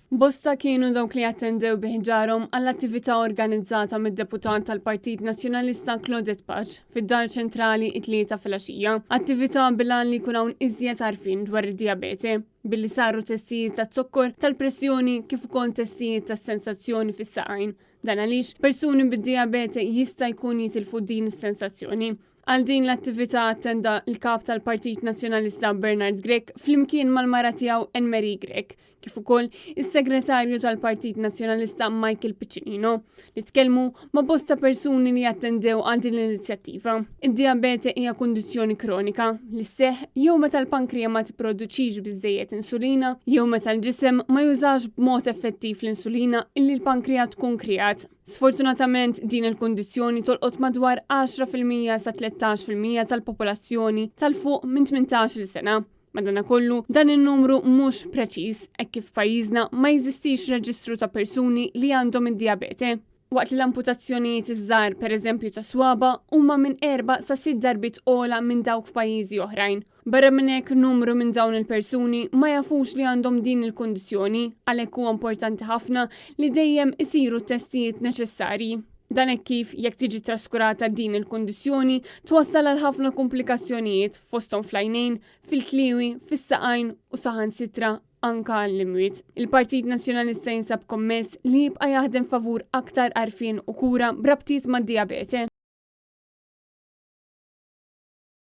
Bosta kienu dawk li attendew biħġarhom għall-attività organizzata mid-deputat tal-Partit Nazzjonalista Claudette Paċ fid-Dar Ċentrali it-tlieta filgħaxija. Attività bilan li jkun hawn iżjed għarfien dwar id-diabete billi saru testijiet ta' zokkor, tal-pressjoni kif ukoll testijiet ta' sensazzjoni fis-saqajn. Dan għaliex persuni bid-diabete jista' jkun jitilfu din is-sensazzjoni. Għal din l-attività attenda l-kap tal-Partit Nazzjonalista Bernard Grech flimkien mal-mara tiegħu Anne-Marie Grech, kif ukoll is-segretarju tal-Partit Nazzjonalista Michael Piccinino li tkellmu ma' bosta persuni li attendew għal din l-inizjattiva. Id-diabete hija kundizzjoni kronika li sseħħ jew meta l-pankrija ma tipproduċix biżejjed insulina jew meta l-ġisem ma jużax b'mod effettiv l-insulina illi l-pankrija tkun krijat. Sfortunatament din il-kundizzjoni tolqot madwar 10% sa 13% tal-popolazzjoni tal-fuq minn 18 sena. Madankollu dan in-numru mhux preċiż hekk kif pajjiżna ma jeżistix reġistru ta' persuni li għandhom id-diabete. Waqt li l-amputazzjonijiet iż-żgħar pereżempju ta' swaba huma minn 4 sa 6 darbit ogħla minn dawk f'pajjiżi oħrajn. Barra minn hekk numru minn dawn il-persuni ma jafux li għandhom din il-kundizzjoni għalhekk huwa importanti ħafna li dejjem isiru t-testijiet neċessarji. Dan hekk kif jekk tiġi traskurata din il-kundizzjoni twassal għal ħafna komplikazzjonijiet fosthom fl-għajnejn, fil-kliewi, fis-saqajn u saħansitra anka għall-imwiet. Il-Partit Nazzjonalista jinsab kommess li jibqa' jaħdem favur aktar għarfien u kura brabtiet mad-diabete.